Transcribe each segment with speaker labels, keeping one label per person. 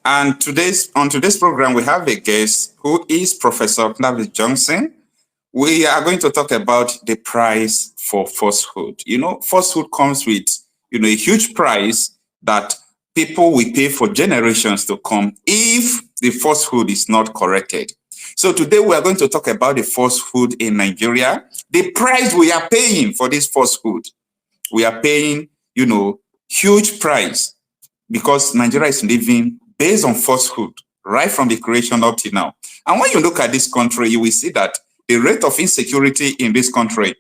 Speaker 1: And on today's program, we have a guest who is Professor Clavis Johnson. We are going to talk about the price for falsehood. Falsehood comes with, a huge price that people will pay for generations to come if the falsehood is not corrected. So today we are going to talk about the falsehood in Nigeria, the price we are paying for this falsehood. We are paying, huge price because Nigeria is living based on falsehood right from the creation up to now. And when you look at this country, you will see that the rate of insecurity in this country,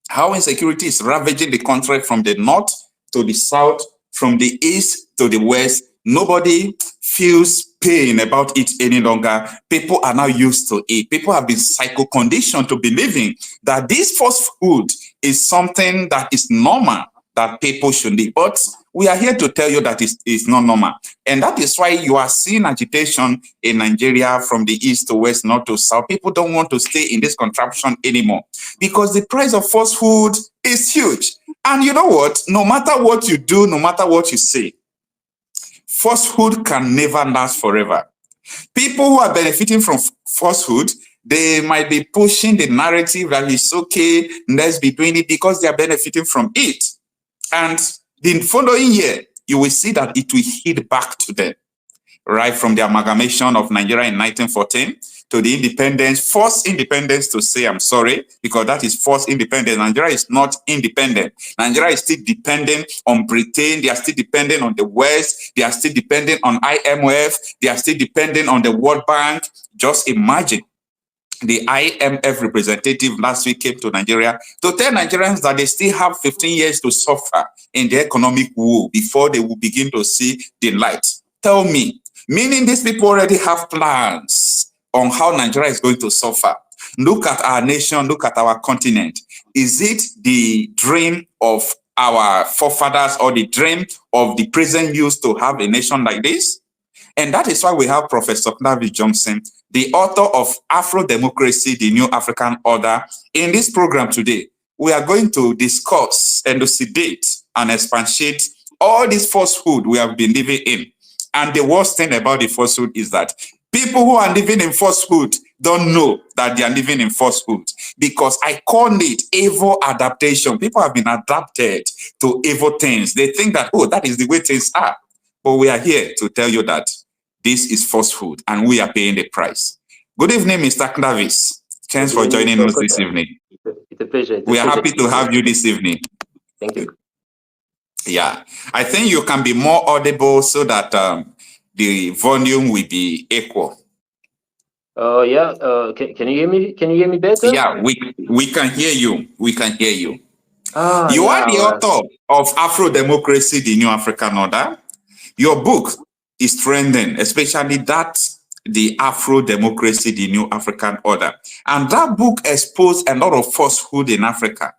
Speaker 1: how insecurity is ravaging the country from the north to the south, from the east to the west. Nobody feels pain about it any longer. People are now used to it. People have been psycho-conditioned to believing that this falsehood is something that is normal, that people should live. But we are here to tell you that it's not normal. And that is why you are seeing agitation in Nigeria from the east to west, north to south. People don't want to stay in this contraption anymore because the price of falsehood is huge. And you know what? No matter what you do, no matter what you say, falsehood can never last forever. People who are benefiting from falsehood, they might be pushing the narrative that it's okay, let's be doing it because they are benefiting from it. And the following year, you will see that it will hit back to them, right? From the amalgamation of Nigeria in 1914 to the independence, forced independence to say, I'm sorry, because that is forced independence. Nigeria is not independent. Nigeria is still dependent on Britain. They are still dependent on the West. They are still dependent on IMF. They are still dependent on the World Bank. Just imagine. The IMF representative last week came to Nigeria to tell Nigerians that they still have 15 years to suffer in the economic woe before they will begin to see the light. Tell me, meaning these people already have plans on how Nigeria is going to suffer. Look at our nation, look at our continent. Is it the dream of our forefathers or the dream of the present youth to have a nation like this? And that is why we have Professor Clavis Johnson, the author of Afro-Democracy, the New African Order. In this program today, we are going to discuss, elucidate, and expatiate all this falsehood we have been living in. And the worst thing about the falsehood is that people who are living in falsehood don't know that they are living in falsehood, because I call it evil adaptation. People have been adapted to evil things. They think that, oh, that is the way things are. But we are here to tell you that this is falsehood, and we are paying the price. Good evening, Mr. Clavis. Thanks for joining us this evening.
Speaker 2: It's a pleasure.
Speaker 1: We are happy to have you this evening.
Speaker 2: Thank you.
Speaker 1: Yeah, I think you can be more audible so that the volume will be equal.
Speaker 2: Yeah. Can you hear me? Can you hear me better?
Speaker 1: Yeah, we can hear you. We can hear you.
Speaker 2: You
Speaker 1: are the author of Afro-Democracy, the New African Order. Your book is trending, especially that, the Afro-Democracy, the New African Order. And that book exposed a lot of falsehood in Africa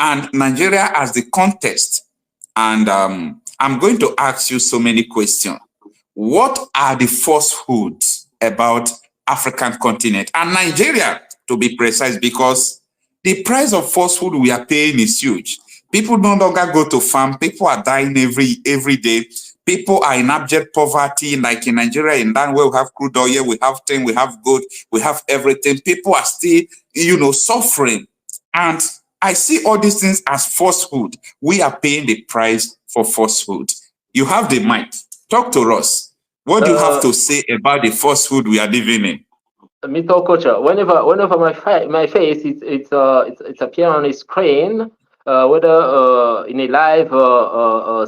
Speaker 1: and Nigeria as the context. And I'm going to ask you so many questions. What are the falsehoods about African continent and Nigeria, to be precise, because the price of falsehood we are paying is huge. People no longer go to farm. People are dying every day. People are in abject poverty, like in Nigeria, in that where we have crude oil, we have tin, we have gold, we have everything. People are still, suffering. And I see all these things as falsehood. We are paying the price for falsehood. You have the mic. Talk to us. What do you have to say about the falsehood we are living in?
Speaker 2: Mr. Okocha, whenever my face it's appear on the screen, whether in a live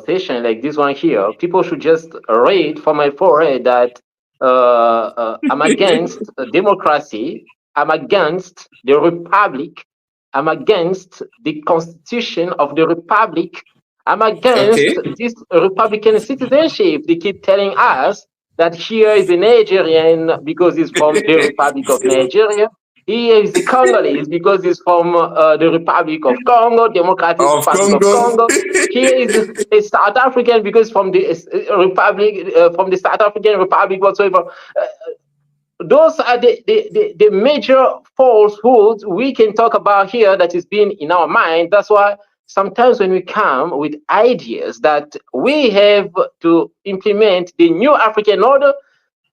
Speaker 2: session like this one here, people should just read from my forehead that I'm against democracy, I'm against the republic, I'm against the constitution of the republic, I'm against this Republican citizenship. They keep telling us that here is a Nigerian because he's from the Republic of Nigeria. Here is the Congolese because he's from the Republic of Congo, Democratic Republic of Congo. Here is a South African because from the Republic, from the South African Republic whatsoever. Those are the major falsehoods we can talk about here that is being in our mind. That's why sometimes when we come with ideas that we have to implement the new African order,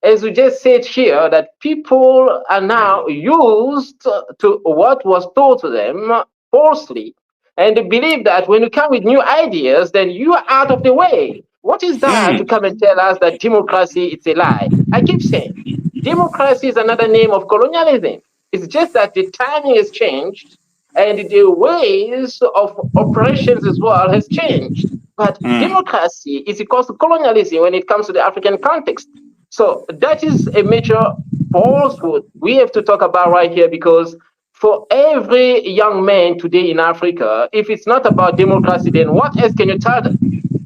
Speaker 2: as we just said here, that people are now used to what was told to them falsely. And they believe that when you come with new ideas, then you are out of the way. What is that to come and tell us that democracy is a lie? I keep saying, democracy is another name of colonialism. It's just that the timing has changed and the ways of operations as well has changed. But democracy is equals to colonialism when it comes to the African context. So that is a major falsehood we have to talk about right here, because for every young man today in Africa, if it's not about democracy, then what else can you tell them?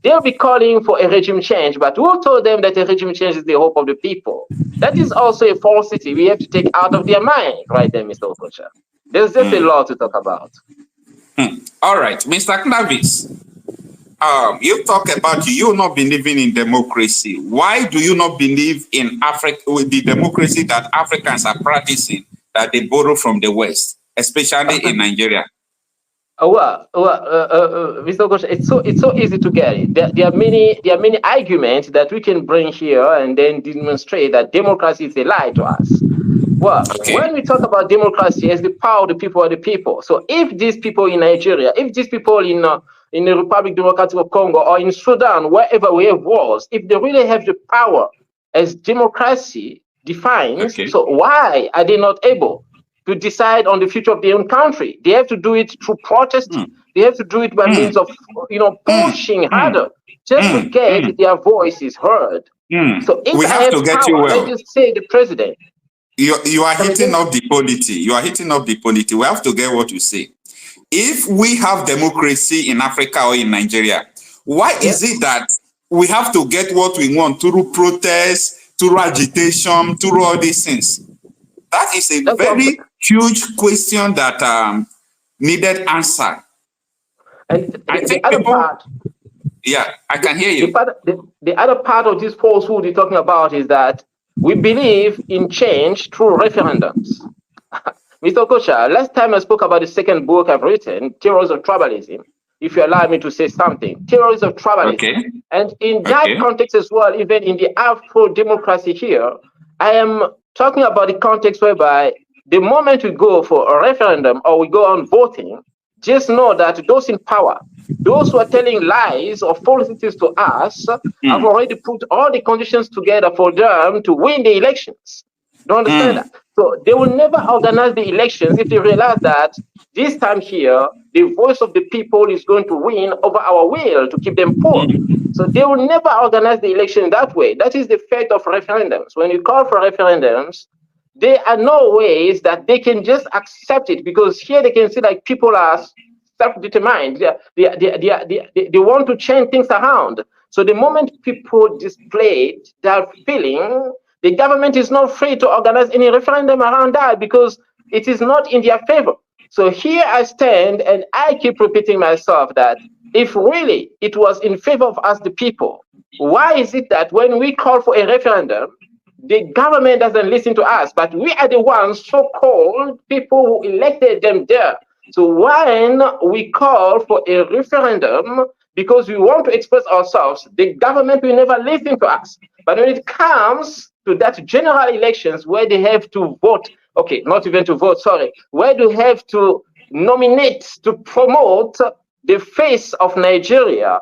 Speaker 2: They'll be calling for a regime change, but who told them that a regime change is the hope of the people? That is also a falsity we have to take out of their mind right there, Mr. Okocha. There's just a lot to talk about.
Speaker 1: All right, Mr. Clavis, you talk about you not believing in democracy. Why do you not believe in Africa, with the democracy that Africans are practicing, that they borrow from the West, especially in Nigeria?
Speaker 2: Mr. Okocha, it's so easy to get it. There are many arguments that we can bring here and then demonstrate that democracy is a lie to us. Well, when we talk about democracy as the power of the people are the people. So if these people in Nigeria, if these people in the Republic Democratic of Congo or in Sudan, wherever we have wars, if they really have the power as democracy defines, so why are they not able to decide on the future of their own country? They have to do it through protest. They have to do it by means of, pushing harder just to get their voices heard. So if
Speaker 1: we have to get
Speaker 2: power,
Speaker 1: you well.
Speaker 2: let's just say the president.
Speaker 1: You are hitting up the polity. You are hitting up the polity. We have to get what you say. If we have democracy in Africa or in Nigeria, why is it that we have to get what we want through protest, through agitation, through all these things? That is a very huge question that needed answer.
Speaker 2: And the other part,
Speaker 1: I can hear you.
Speaker 2: The other part of this falsehood you're talking about is that we believe in change through referendums. Mr. Okocha, last time I spoke about the second book I've written, Theories of Tribalism, if you allow me to say something, Theories of Tribalism. And in that context as well, even in the Afro-democracy here, I am talking about the context whereby the moment we go for a referendum or we go on voting, just know that those in power, those who are telling lies or falsities to us, have already put all the conditions together for them to win the elections. Don't understand that? So they will never organize the elections if they realize that this time here, the voice of the people is going to win over our will to keep them poor. So they will never organize the election that way. That is the fate of referendums. When you call for referendums, there are no ways that they can just accept it, because here they can see like people are self-determined. They want to change things around. So the moment people display their feeling, the government is not free to organize any referendum around that because it is not in their favor. So here I stand and I keep repeating myself that if really it was in favor of us, the people, why is it that when we call for a referendum, the government doesn't listen to us, but we are the ones, so-called people who elected them there. So when we call for a referendum because we want to express ourselves, the government will never listen to us. But when it comes to that general elections where they have to vote, okay, not even to vote, sorry, where they have to nominate, to promote the face of Nigeria,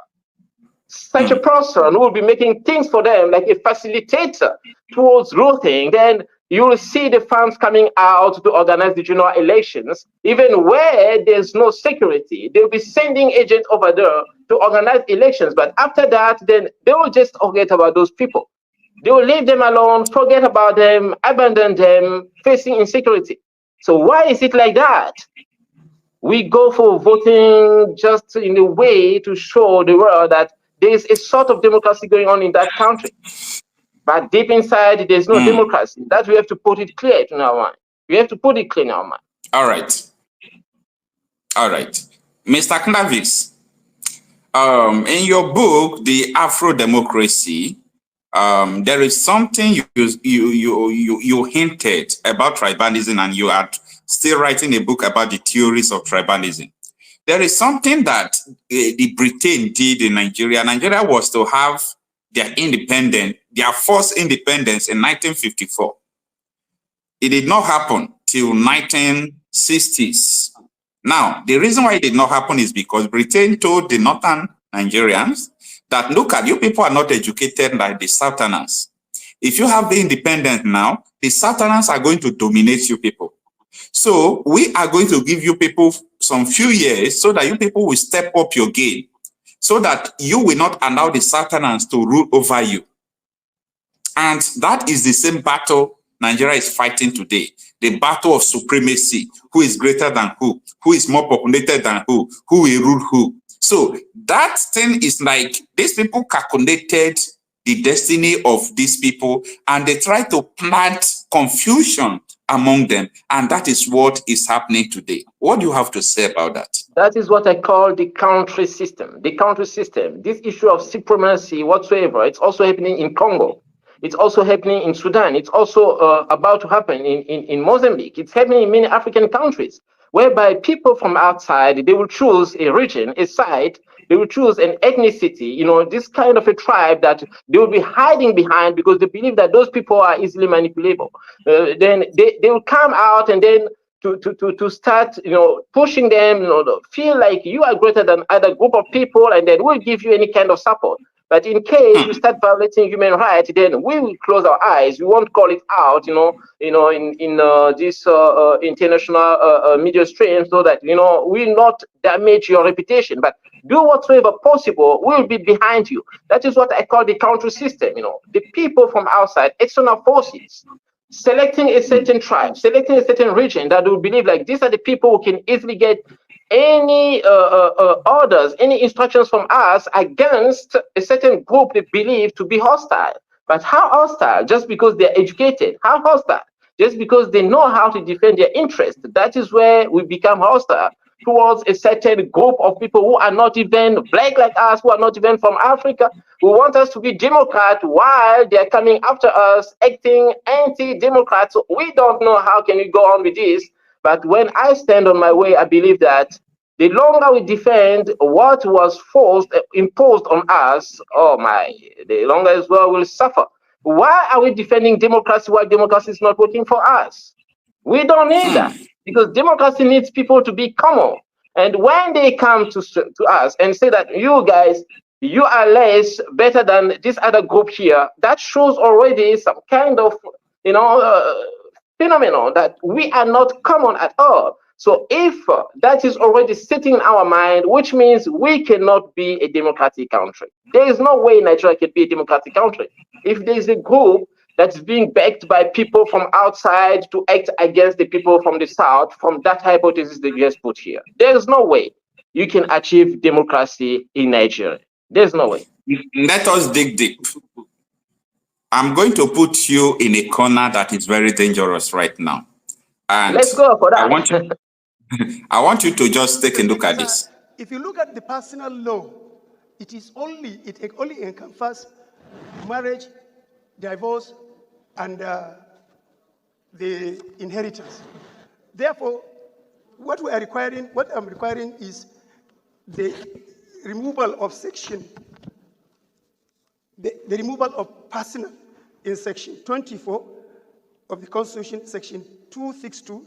Speaker 2: such a person will be making things for them like a facilitator towards voting, then you will see the funds coming out to organize the general elections, even where there's no security. They'll be sending agents over there to organize elections. But after that, then they will just forget about those people. They will leave them alone, forget about them, abandon them, facing insecurity. So why is it like that? We go for voting just in a way to show the world that there is a sort of democracy going on in that country. But deep inside, there's no democracy. That we have to put it clear in our mind. We have to put it clear in our mind.
Speaker 1: All right. All right. Mr. Clavis, in your book, The Afro-Democracy, there is something you hinted about tribalism, and you are still writing a book about the theories of tribalism. There is something that the Britain did in Nigeria. Nigeria was to have their independence, their first independence in 1954. It did not happen till 1960s. Now, the reason why it did not happen is because Britain told the northern Nigerians that, look at you people are not educated like the Southerners. If you have the independence now, the Southerners are going to dominate you people. So we are going to give you people some few years so that you people will step up your game, so that you will not allow the Southerners to rule over you. And that is the same battle Nigeria is fighting today. The battle of supremacy. Who is greater than who? Who is more populated than who? Who will rule who? So that thing is like, these people calculated the destiny of these people and they try to plant confusion among them. And that is what is happening today. What do you have to say about that?
Speaker 2: That is what I call the country system. The country system, this issue of supremacy whatsoever, it's also happening in Congo. It's also happening in Sudan. It's also about to happen in Mozambique. It's happening in many African countries, whereby people from outside, they will choose a region, a site, they will choose an ethnicity, you know, this kind of a tribe that they will be hiding behind because they believe that those people are easily manipulable. Then they will come out and then to start, you know, pushing them, you know, feel like you are greater than other group of people, and then we'll give you any kind of support. But in case you start violating human rights, then we will close our eyes. We won't call it out, in this international media stream, so that, you know, we'll not damage your reputation. But do whatsoever possible, we'll be behind you. That is what I call the country system. You know, the people from outside, external forces, selecting a certain tribe, selecting a certain region that will believe like these are the people who can easily get any orders, any instructions from us against a certain group they believe to be hostile. But how hostile? Just because they're educated. How hostile? Just because they know how to defend their interests. That is where we become hostile towards a certain group of people who are not even black like us, who are not even from Africa, who want us to be Democrat while they're coming after us, acting anti-Democrat. So we don't know how can we go on with this. But when I stand on my way, I believe that the longer we defend what was imposed on us, the longer as well we'll suffer. Why are we defending democracy while democracy is not working for us? We don't need that, because democracy needs people to be common. And when they come to us and say that you guys, you are less better than this other group here, that shows already some kind of, phenomenon that we are not common at all. So if that is already sitting in our mind, which means we cannot be a democratic country. There is no way Nigeria can be a democratic country. If there is a group that's being backed by people from outside to act against the people from the south, from that hypothesis that you just put here, there is no way you can achieve democracy in Nigeria. There's no way.
Speaker 1: Let us dig deep. I'm going to put you in a corner that is very dangerous right now. And
Speaker 2: let's go for that.
Speaker 1: I want you to just take a look at this.
Speaker 3: If you look at the personal law, it only encompasses marriage, divorce, and the inheritance. Therefore, what I'm requiring is the removal of the removal of personal in section 24 of the Constitution, section 262,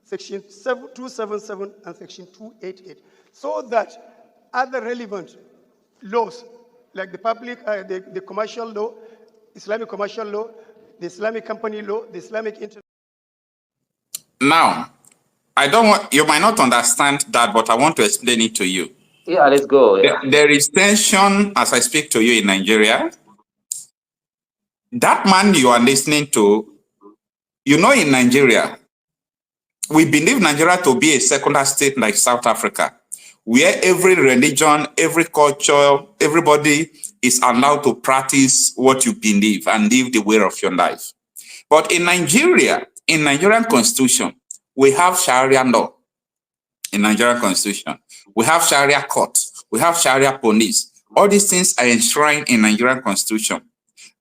Speaker 3: section 277, and section 288, so that other relevant laws, like the public, the commercial law, Islamic commercial law, the Islamic company law, the Islamic inter.
Speaker 1: Now, you might not understand that, but I want to explain it to you.
Speaker 2: Yeah, let's go. Yeah.
Speaker 1: There is tension as I speak to you in Nigeria. That man you are listening to, in Nigeria, we believe Nigeria to be a secular state like South Africa, where every religion, every culture, everybody is allowed to practice what you believe and live the way of your life. But in Nigeria, in Nigerian constitution, we have Sharia law. In Nigerian constitution, we have Sharia court, we have Sharia police. All these things are enshrined in Nigerian constitution.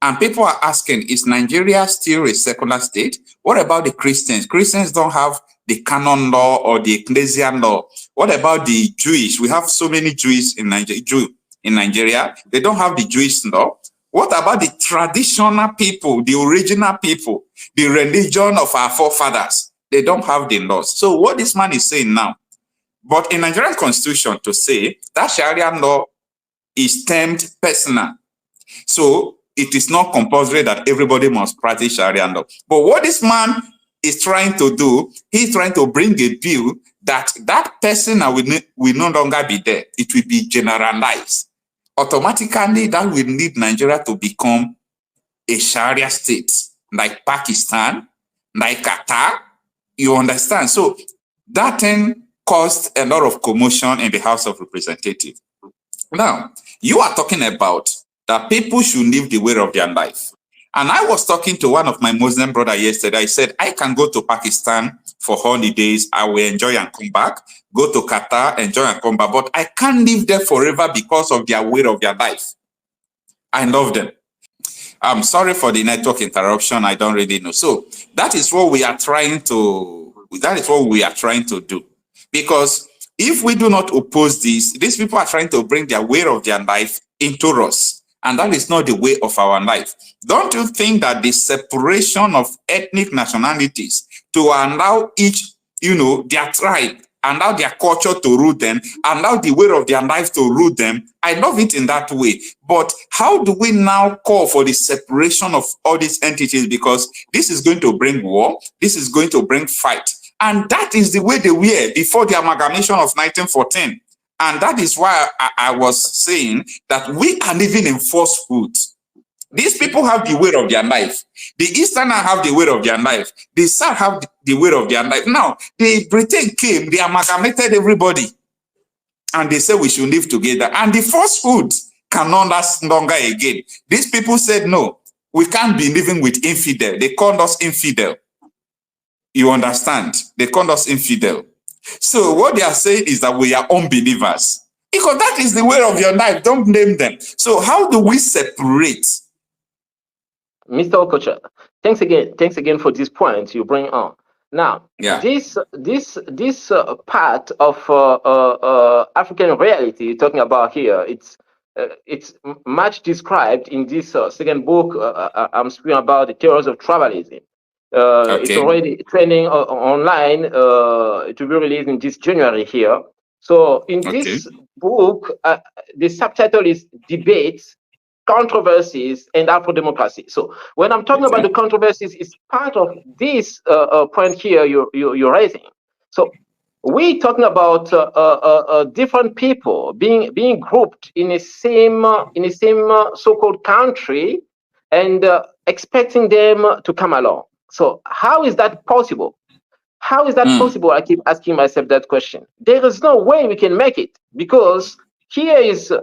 Speaker 1: And people are asking, is Nigeria still a secular state? What about the Christians? Christians don't have the canon law or the ecclesial law. What about the Jewish? We have so many Jews in Nigeria. They don't have the Jewish law. What about the traditional people, the original people, the religion of our forefathers? They don't have the laws. So what this man is saying now, but in Nigerian constitution to say that Sharia law is termed personal. So it is not compulsory that everybody must practice Sharia law. But what this man is trying to do, he's trying to bring a bill that that personal will no longer be there. It will be generalized. Automatically, that will lead Nigeria to become a Sharia state, like Pakistan, like Qatar. You understand? So that thing caused a lot of commotion in the House of Representatives. Now, you are talking about that people should live the way of their life. And I was talking to one of my Muslim brothers yesterday. I said, I can go to Pakistan for holidays. I will enjoy and come back. Go to Qatar, enjoy and come back. But I can't live there forever because of their way of their life. I love them. I'm sorry for the network interruption. I don't really know. So that is what we are trying to do. Because if we do not oppose this, these people are trying to bring their way of their life into us. And that is not the way of our life. Don't you think that the separation of ethnic nationalities to allow each, their tribe, allow their culture to rule them, allow the way of their life to rule them, I love it in that way. But how do we now call for the separation of all these entities? Because this is going to bring war, this is going to bring fight. And that is the way they were before the amalgamation of 1914. And that is why I was saying that we are living in falsehood. These people have the way of their life. The Easterners have the way of their life. The South have the way of their life. Now, the Britain came, they amalgamated everybody. And they said we should live together. And the falsehood cannot last longer again. These people said, no, we can't be living with infidel. They called us infidel. You understand? They called us infidel. So what they are saying is that we are unbelievers. Because that is the way of your life. Don't blame them. So how do we separate?
Speaker 2: Mr. Okocha, thanks again for this point you bring on. Now, this part of African reality you're talking about here, it's much described in this second book. I'm speaking about the theories of tribalism. It's already trending online. It will be released in this January here. So in this book, the subtitle is Debates, Controversies, and Afro-Democracy. So when I'm talking about the controversies, it's part of this point here you're raising. So we're talking about different people being grouped in a same so-called country and expecting them to come along. So how is that possible? How is that possible? I keep asking myself that question. There is no way we can make it, because here is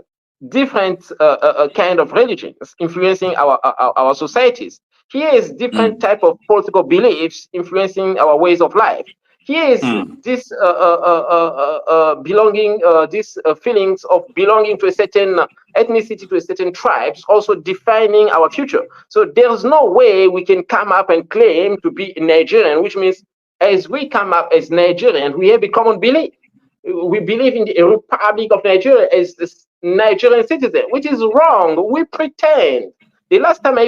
Speaker 2: different kind of religions influencing our societies. Here is different type of political beliefs influencing our ways of life. Here is this belonging, these feelings of belonging to a certain ethnicity, to a certain tribes, also defining our future. So there's no way we can come up and claim to be Nigerian, which means as we come up as Nigerian, we have a common belief. We believe in the Republic of Nigeria as the Nigerian citizen, which is wrong. We pretend. The last time I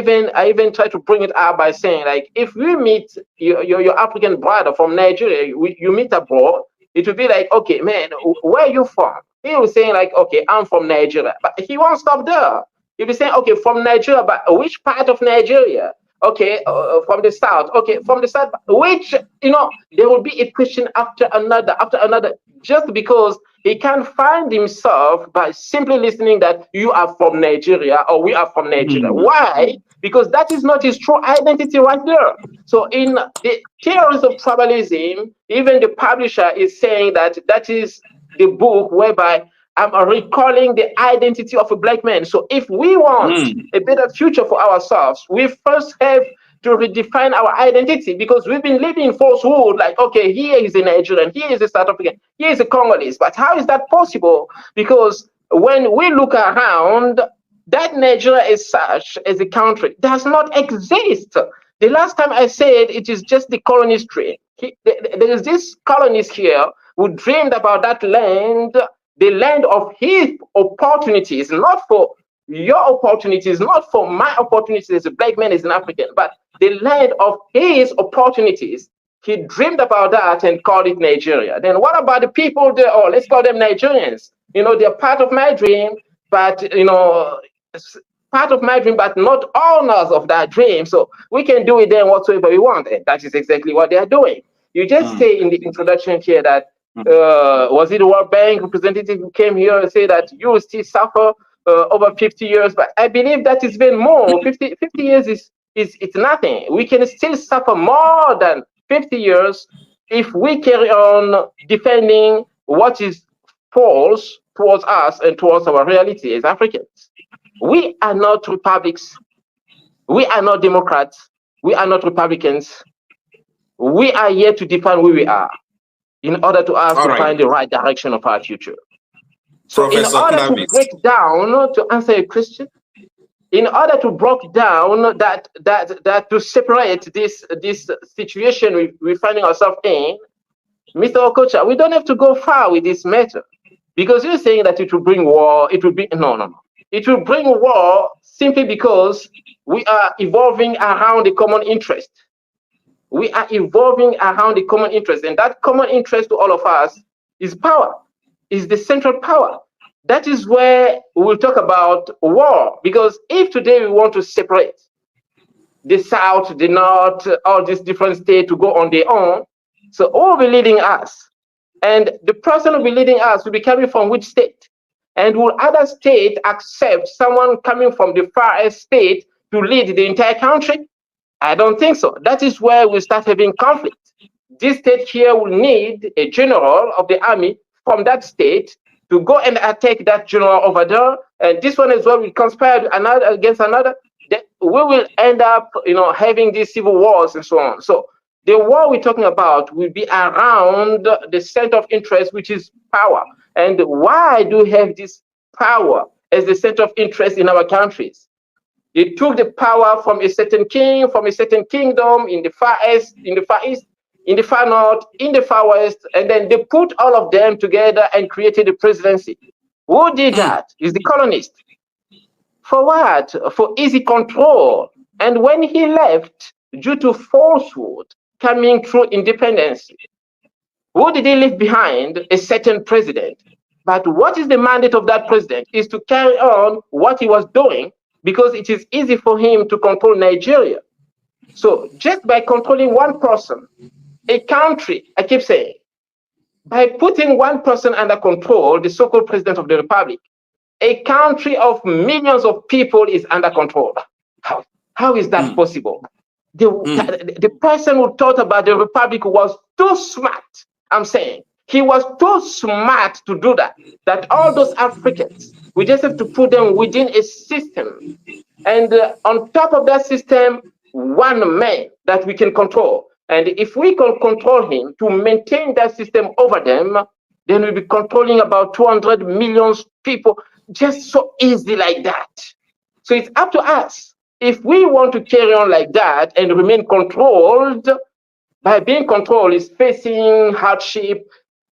Speaker 2: even tried to bring it up by saying, like, if we meet your African brother from Nigeria, you meet abroad, it will be like, okay, man, where are you from? He was saying like, okay, I'm from Nigeria, but he won't stop there. He'll be saying, okay, from Nigeria, but which part of Nigeria? Okay, from the south. Okay, from the south, which, there will be a question after another, just because he can't find himself by simply listening that you are from Nigeria or we are from Nigeria. Why? Because that is not his true identity right there. So in the theories of tribalism, even the publisher is saying that is the book whereby I'm recalling the identity of a black man. So if we want a better future for ourselves, we first have to redefine our identity, because we've been living in falsehood, like, okay, here is a Nigerian, here is a South African, here is a Congolese. But how is that possible? Because when we look around, that Nigeria as such, as a country, does not exist. The last time I said it is just the colonist dream. There is this colonist here who dreamed about that land, the land of his opportunities, not for your opportunity is not for my opportunities as a black man, as an African, but the land of his opportunities. He dreamed about that and called it Nigeria. Then what about the people there? Oh, let's call them Nigerians. You know, they're part of my dream, but, you know, part of my dream, but not owners of that dream. So we can do it then whatsoever we want. And that is exactly what they are doing. You just say in the introduction here that, was it the World Bank representative who came here and said that you will still suffer over 50 years? But I believe that is even more. 50 years is it's nothing. We can still suffer more than 50 years if we carry on defending what is false towards us and towards our reality as Africans. We are not republics. We are not Democrats. We are not Republicans. We are here to define who we are in order to us to find the right direction of our future. So
Speaker 1: Professor
Speaker 2: in order
Speaker 1: Clavis.
Speaker 2: to break down, to answer a question, in order to break down that to separate this situation we're finding ourselves in, Mr. Okocha, we don't have to go far with this matter, because you're saying that it will bring war. It will bring no. It will bring war simply because we are evolving around the common interest. We are evolving around the common interest, and that common interest to all of us is power, is the central power. That is where we'll talk about war, because if today we want to separate the South, the North, all these different states to go on their own, so who will be leading us? And the person who will be leading us will be coming from which state? And will other state accept someone coming from the farthest state to lead the entire country? I don't think so. That is where we start having conflict. This state here will need a general of the army from that state to go and attack that general over there, and this one as well will conspire another against another. Then we will end up, having these civil wars and so on. So the war we're talking about will be around the center of interest, which is power. And why do we have this power as the center of interest in our countries? They took the power from a certain king, from a certain kingdom in the far east, in the far east, in the far north, in the far west, and then they put all of them together and created the presidency. Who did that? Is the colonist. For what? For easy control. And when he left, due to falsehood coming through independence, who did he leave behind? A certain president. But what is the mandate of that president? Is to carry on what he was doing, because it is easy for him to control Nigeria. So just by controlling one person, a country, I keep saying, by putting one person under control, the so-called president of the republic, a country of millions of people is under control. How is that possible? The person who thought about the republic was too smart. I'm saying he was too smart to do that. That all those Africans, we just have to put them within a system, and on top of that system, one man that we can control. And if we can control him to maintain that system over them, then we'll be controlling about 200 million people just so easy like that. So it's up to us. If we want to carry on like that and remain controlled, by being controlled is facing hardship,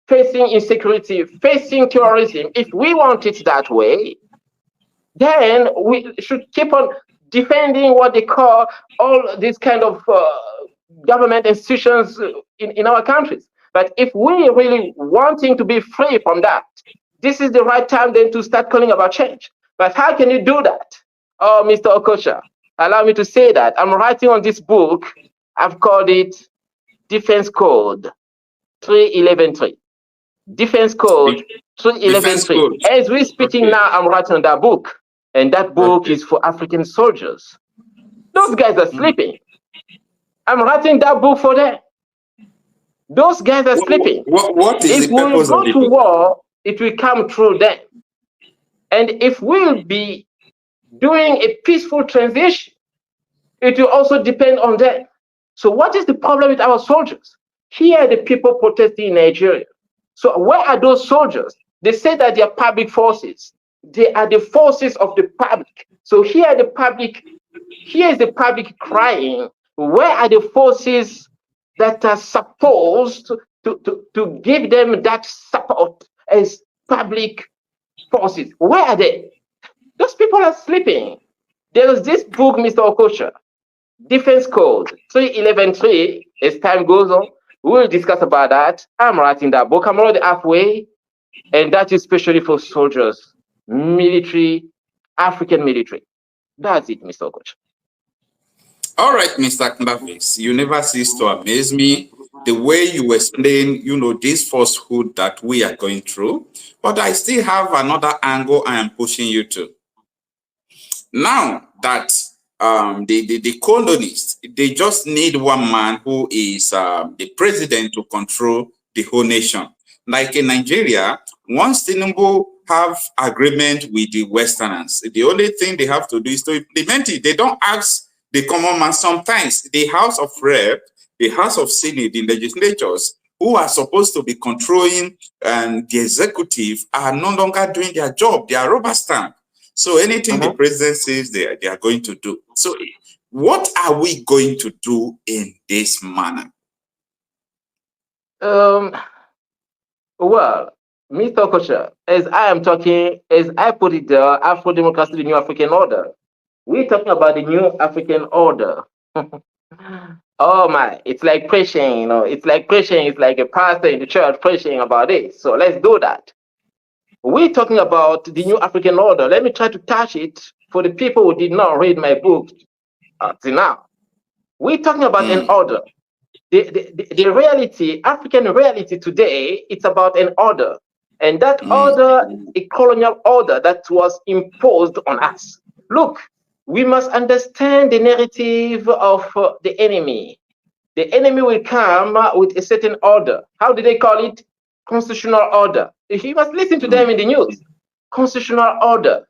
Speaker 2: facing insecurity, facing terrorism. If we want it that way, then we should keep on defending what they call all these kind of government institutions in our countries. But if we really wanting to be free from that, this is the right time then to start calling about change. But how can you do that? Oh, Mr. Okocha, allow me to say that I'm writing on this book. I've called it Defense Code 3113. Defense Code 3113. As we're speaking now, I'm writing on that book. And that book is for African soldiers. Those guys are sleeping. I'm writing that book for them. Those guys are sleeping.
Speaker 1: What is
Speaker 2: if
Speaker 1: the purpose
Speaker 2: we
Speaker 1: of
Speaker 2: go to war, it will come through them. And if we'll be doing a peaceful transition, it will also depend on them. So what is the problem with our soldiers? Here are the people protesting in Nigeria. So where are those soldiers? They say that they are public forces. They are the forces of the public. So here are the public, here is the public crying. Where are the forces that are supposed to give them that support as public forces? Where are they? Those people are sleeping. There is this book, Mr. Okocha, Defense Code 3113. As time goes on, we will discuss about that. I'm writing that book. I'm already halfway, and that is especially for soldiers, military, African military. That's it, Mr. Okocha.
Speaker 1: All right, Mr. Clavis, you never cease to amaze me the way you explain, this falsehood that we are going through. But I still have another angle I am pushing you to. Now that the colonists, they just need one man who is the president to control the whole nation. Like in Nigeria, once Tinubu have agreement with the Westerners, the only thing they have to do is to implement it. They don't ask the common man. Sometimes the House of Rep, the House of Senate, the legislatures, who are supposed to be controlling the executive, are no longer doing their job. They are rubber stamp. So anything the president says they are going to do. So what are we going to do in this manner?
Speaker 2: Well, Mr. Okocha, as I am talking, as I put it there, Afro democracy, the new African order. We're talking about the new African order. Oh my, it's like preaching, it's like preaching, it's like a pastor in the church preaching about it. So let's do that. We're talking about the new African order. Let me try to touch it for the people who did not read my book until now. We're talking about an order. The reality, African reality today, it's about an order. And that order, a colonial order that was imposed on us. Look, we must understand the narrative of the enemy. The enemy will come with a certain order. How do they call it? Constitutional order. You must listen to them in the news. Constitutional order.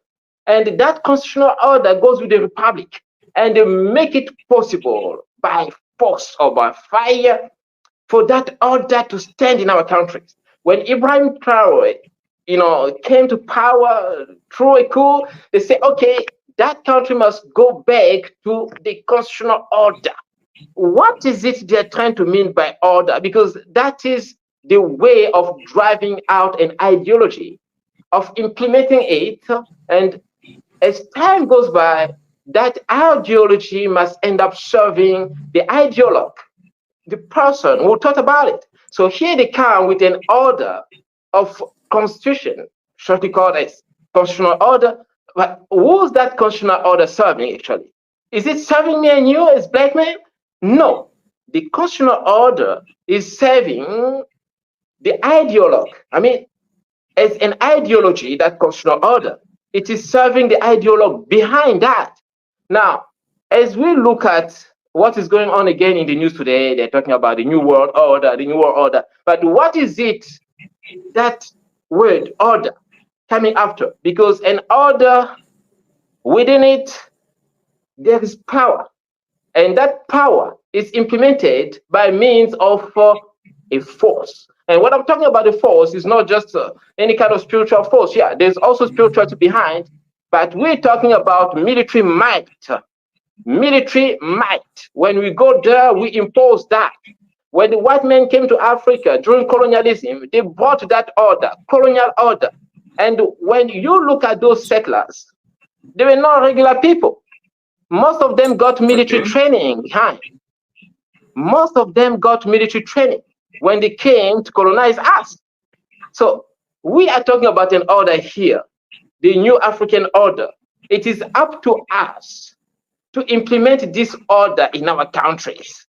Speaker 2: And that constitutional order goes with the republic. And they make it possible by force or by fire for that order to stand in our countries. When Ibrahim Traore, came to power through a coup, they say, okay, that country must go back to the constitutional order. What is it they're trying to mean by order? Because that is the way of driving out an ideology, of implementing it. And as time goes by, that ideology must end up serving the ideologue, the person who thought about it. So here they come with an order of constitution, shortly called as constitutional order. But who's that constitutional order serving actually? Is it serving me and you as black men? No. The constitutional order is serving the ideologue. I mean, as an ideology, that constitutional order, it is serving the ideologue behind that. Now, as we look at what is going on again in the news today, they're talking about the new world order, the new world order. But what is it, that word order, coming after? Because an order, within it, there is power. And that power is implemented by means of a force. And what I'm talking about, the force, is not just any kind of spiritual force. Yeah, there's also spirituality behind, but we're talking about military might. Military might. When we go there, we impose that. When the white men came to Africa during colonialism, they brought that order, colonial order. And when you look at those settlers, they were not regular people. Most of them got military training behind. Most of them got military training when they came to colonize us. So we are talking about an order here, the new African order. It is up to us to implement this order in our countries.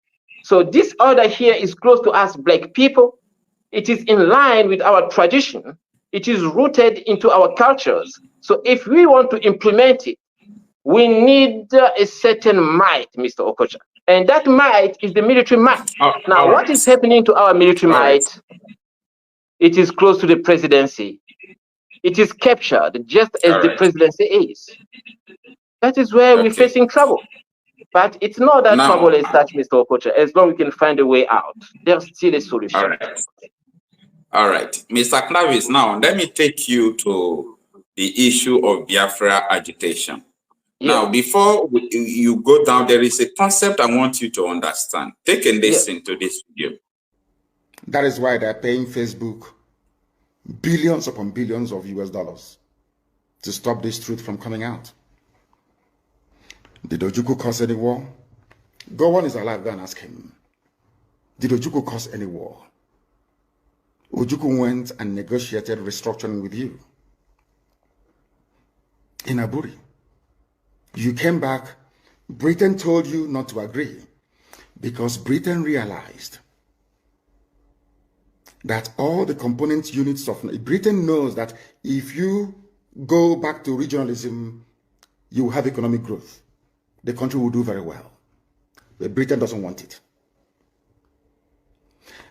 Speaker 2: So this order here is close to us, black people. It is in line with our tradition. It is rooted into our cultures. So if we want to implement it, we need a certain might, Mr. Okocha. And that might is the military might. Now, what is happening to our military might? It is close to the presidency. It is captured just as the presidency is. That is where we're facing trouble. But it's not that trouble as such, Mr. Okocha. As long as we can find a way out, there's still a solution.
Speaker 1: All right. Mr. Clavis, now let me take you to the issue of Biafra agitation. Yeah. Now, before you go down, there is a concept I want you to understand. Take a listen to this video.
Speaker 4: That is why they're paying Facebook billions upon billions of US dollars to stop this truth from coming out. Did Ojukwu cause any war? Gowon is alive, go and ask him. Did Ojukwu cause any war? Ojukwu went and negotiated restructuring with you in Aburi. You came back, Britain told you not to agree because Britain realized that all the component units of Britain knows that if you go back to regionalism, you will have economic growth. The country will do very well. But Britain doesn't want it.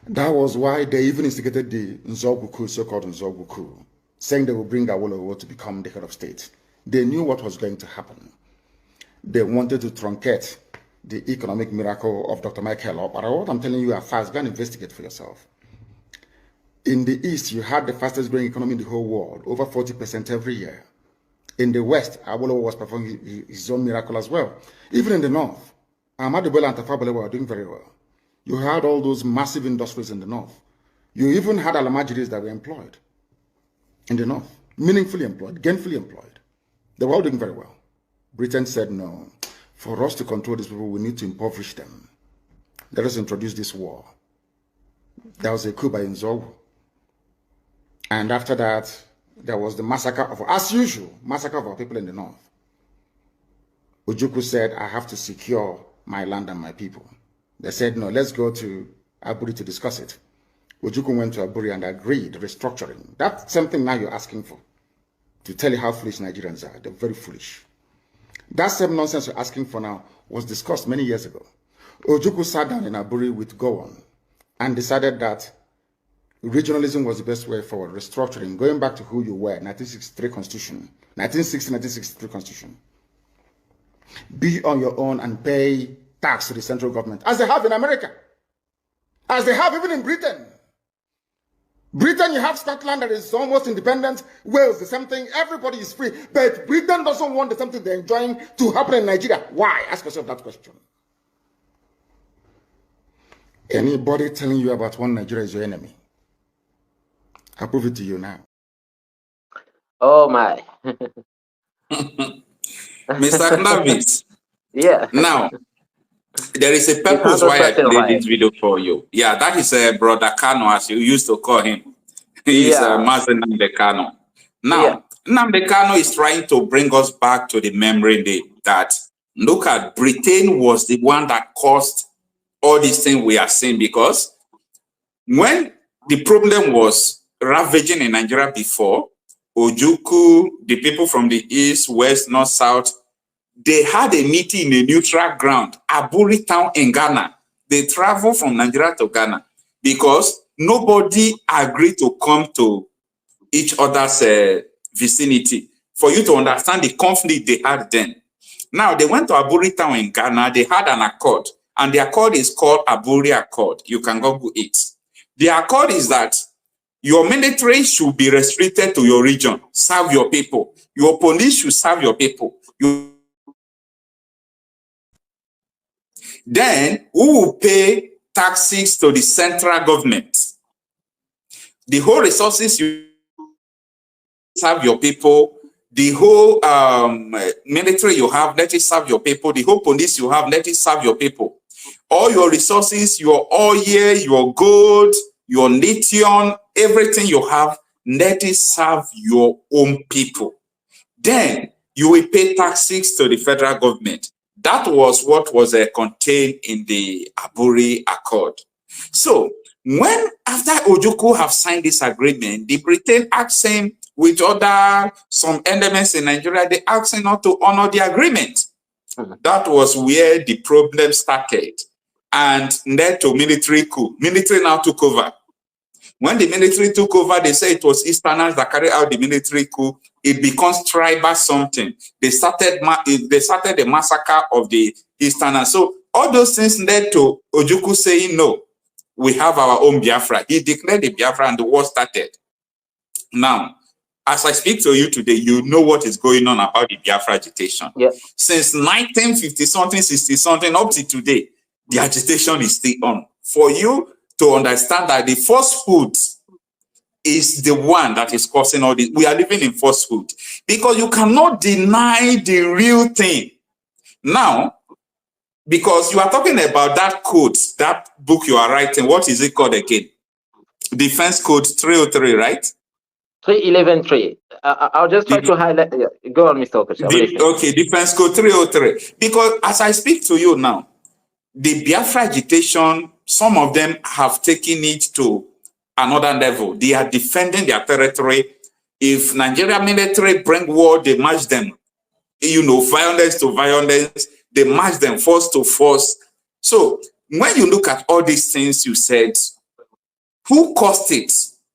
Speaker 4: That was why they even instigated the Nzogbu, so-called Nzogbu, saying they will bring Awolowo to become the head of state. They knew what was going to happen. They wanted to truncate the economic miracle of Dr. Michael. But what I'm telling you are fast. Go and investigate for yourself. In the East, you had the fastest growing economy in the whole world, over 40% every year. In the West, Awolowo was performing his own miracle as well. Even in the North, Ahmadu Bello and Tafawa Balewa were doing very well. You had all those massive industries in the North. You even had Alamajiris that were employed in the North, meaningfully employed, gainfully employed. They were all doing very well. Britain said, no, for us to control these people, we need to impoverish them. Let us introduce this war. There was a coup by Nzogbu. And after that, there was the massacre of, as usual, massacre of our people in the North. Ojukwu said, I have to secure my land and my people. They said, no, let's go to Aburi to discuss it. Ojukwu went to Aburi and agreed restructuring. That's something now you're asking for, to tell you how foolish Nigerians are. They're very foolish. That same nonsense you're asking for now was discussed many years ago. Ojukwu sat down in Aburi with Gowon and decided that regionalism was the best way forward, restructuring, going back to who you were, 1963 Constitution, 1960-1963 Constitution. Be on your own and pay tax to the central government, as they have in America, as they have even in Britain. Britain, you have Scotland that is almost independent, Wales, the same thing, everybody is free, but Britain doesn't want the same thing they're enjoying to happen in Nigeria. Why? Ask yourself that question. Anybody telling you about one Nigeria is your enemy? I'll prove it to you now.
Speaker 2: Oh my.
Speaker 1: Mr. Clavis.
Speaker 2: Yeah.
Speaker 1: Now, there is a purpose why I played this video for you. Yeah, that is Brother Kanu, as you used to call him. He is Master Nnamdi Kanu. Now, Nnamdi Kanu is trying to bring us back to the memory that, look at, Britain was the one that caused all these things we are seeing, because when the problem was ravaging in Nigeria before, Ojukwu, the people from the east, west, north, south, they had a meeting in a neutral ground, Aburi town in Ghana. They traveled from Nigeria to Ghana because nobody agreed to come to each other's vicinity for you to understand the conflict they had then. Now, they went to Aburi town in Ghana. They had an accord, and the accord is called Aburi Accord. You can Google it. The accord is that your military should be restricted to your region, serve your people. Your police should serve your people. Then, who will pay taxes to the central government? The whole resources you serve your people, the whole military you have, let it serve your people. The whole police you have, let it serve your people. All your resources, your oil, your gold, your lithium, everything you have, let it serve your own people. Then you will pay taxes to the federal government. That was what was contained in the Aburi Accord. So when, after Ojukwu have signed this agreement, the Britain asked him, with some elements in Nigeria, they asked him not to honor the agreement. That was where the problem started and led to military coup. Military now took over. When the military took over, they say it was Easterners that carried out the military coup. It becomes tribal something. They started the massacre of the Easterners. So all those things led to Ojukwu saying, no, we have our own Biafra. He declared the Biafra and the war started. Now, as I speak to you today, you know what is going on about the Biafra agitation. Yeah. Since 1950-something, 60-something, up to today, the agitation is still on. For you to understand that the falsehood is the one that is causing all this. We are living in falsehood because you cannot deny the real thing. Now, because you are talking about that code, that book you are writing, what is it called again? Defense Code 303, right?
Speaker 2: 311.3. I'll just try to highlight. Go on, Mr. Okocha.
Speaker 1: Okay, Defense Code 303. Because as I speak to you now, the Biafra agitation, some of them have taken it to another level. They are defending their territory. If Nigeria military bring war, they match them. You know, violence to violence, they match them force to force. So when you look at all these things you said, who caused it?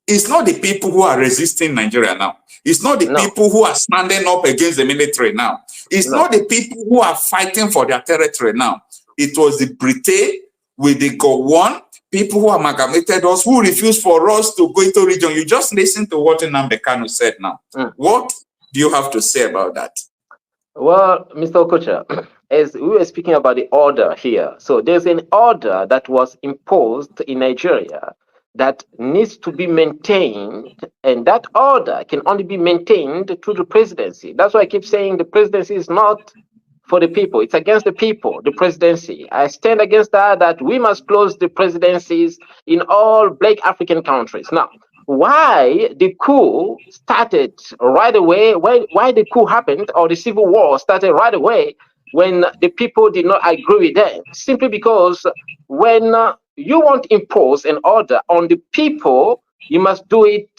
Speaker 1: It's not the people who are resisting Nigeria now. It's not the people who are standing up against the military now. It's not the people who are fighting for their territory now. It was the British with the Gowon, people who amalgamated us, who refused for us to go into region. You just listen to what Nnamdi Kanu said now. What do you have to say about that?
Speaker 2: Well, Mr. Okocha, as we were speaking about the order here, so there's an order that was imposed in Nigeria that needs to be maintained, and that order can only be maintained through the presidency. That's why I keep saying the presidency is not for the people, it's against the people, the presidency. I stand against that we must close the presidencies in all Black African countries. Now, why the coup started right away, why the coup happened, or the civil war started right away when the people did not agree with them? Simply because when you want to impose an order on the people, you must do it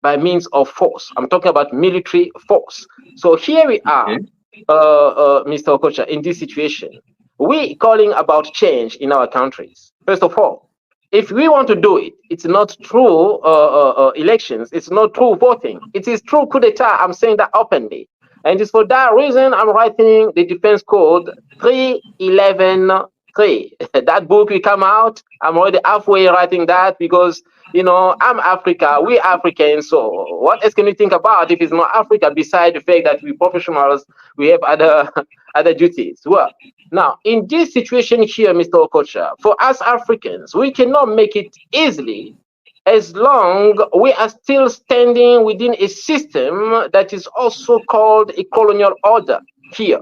Speaker 2: by means of force. I'm talking about military force. So here we are, Mr. Okocha, in this situation. We calling about change in our countries. First of all, if we want to do it, it's not through elections, it's not through voting, it is through coup d'etat. I'm saying that openly. And it's for that reason I'm writing the Defense Code 311.3. That book will come out. I'm already halfway writing that because, you know, I'm Africa, we Africans, so what else can we think about if it's not Africa, besides the fact that we professionals, we have other duties? Well, now, in this situation here, Mr. Okocha, for us Africans, we cannot make it easily as long we are still standing within a system that is also called a colonial order here.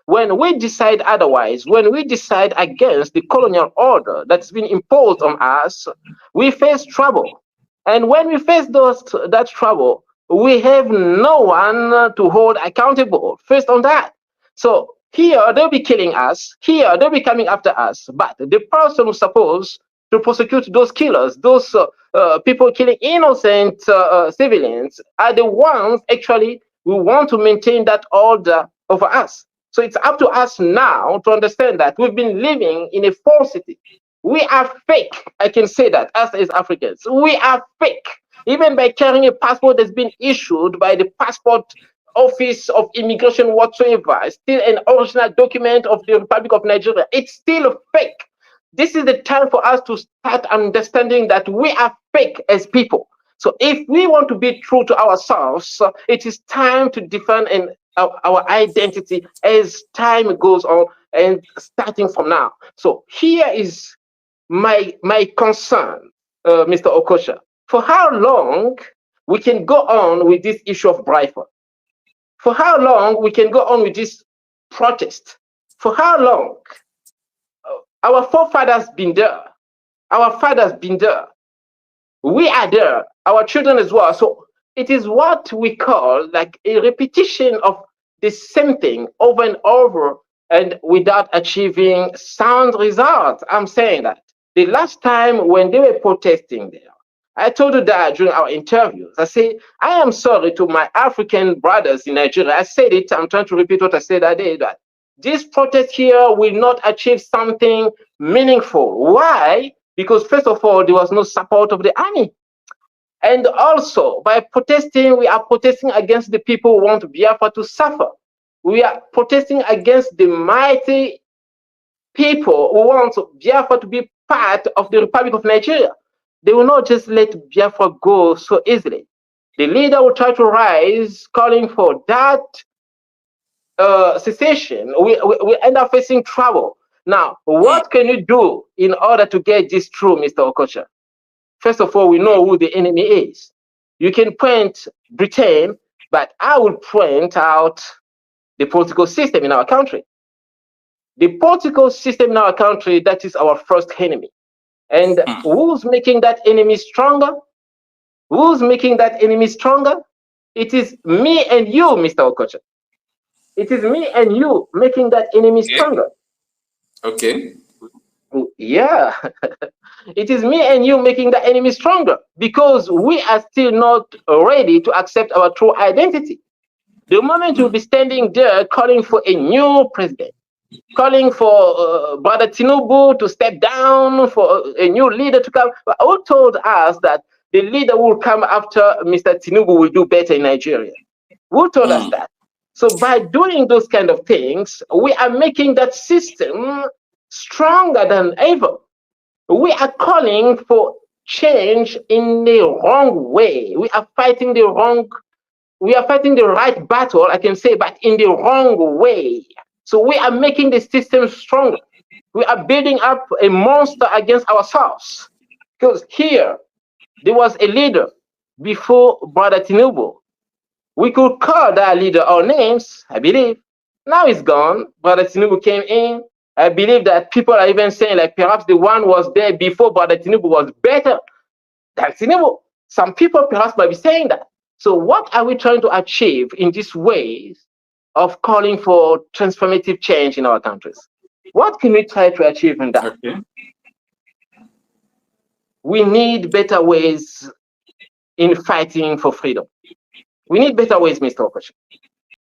Speaker 2: When we decide otherwise, when we decide against the colonial order that's been imposed on us, we face trouble. And when we face that trouble, we have no one to hold accountable first on that. So here they'll be killing us, here they'll be coming after us, but the person who's supposed to prosecute those killers, those people killing innocent civilians, are the ones actually who want to maintain that order over us. So it's up to us now to understand that we've been living in a falsity. We are fake. I can say that us as Africans, we are fake. Even by carrying a passport that's been issued by the passport office of immigration whatsoever, still an original document of the Republic of Nigeria, it's still fake. This is the time for us to start understanding that we are fake as people. So if we want to be true to ourselves, it is time to defend our identity as time goes on and starting from now. So here is my concern, Mr. Okocha. For how long we can go on with this issue of Biafra? For how long we can go on with this protest? For how long? Our forefathers been there. Our fathers been there. We are there. Our children as well. So it is what we call like a repetition of the same thing over and over and without achieving sound results. I'm saying that. The last time when they were protesting there, I told you that during our interviews. I say, I am sorry to my African brothers in Nigeria. I said it. I'm trying to repeat what I said that day. That this protest here will not achieve something meaningful. Why? Because first of all, there was no support of the army. And also, by protesting, we are protesting against the people who want Biafra to suffer. We are protesting against the mighty people who want Biafra to be part of the Republic of Nigeria. They will not just let Biafra go so easily. The leader will try to rise, calling for that secession. We end up facing trouble. Now, what can you do in order to get this through, Mr. Okocha? First of all, we know who the enemy is. You can point Britain, but I will point out the political system in our country. The political system in our country, that is our first enemy. And who's making that enemy stronger? Who's making that enemy stronger? It is me and you, Mr. Okocha. It is me and you making that enemy stronger.
Speaker 1: Okay.
Speaker 2: Yeah. It is me and you making the enemy stronger because we are still not ready to accept our true identity. The moment you'll be standing there calling for a new president, calling for Brother Tinubu to step down, for a new leader to come, who told us that the leader who will come after Mr. Tinubu will do better in Nigeria? Who told us that? So by doing those kind of things, we are making that system stronger than ever. We are calling for change in the wrong way. We are fighting the right battle, I can say, but in the wrong way. So we are making the system stronger. We are building up a monster against ourselves. Because here, there was a leader before Brother Tinubu. We could call that leader our names, I believe. Now it's gone. Brother Tinubu came in. I believe that people are even saying like perhaps the one was there before Brother Tinubu was better than Tinubu. Some people perhaps might be saying that. So what are we trying to achieve in these ways of calling for transformative change in our countries? What can we try to achieve in that?
Speaker 1: Okay.
Speaker 2: We need better ways in fighting for freedom. We need better ways, Mr. Okocha.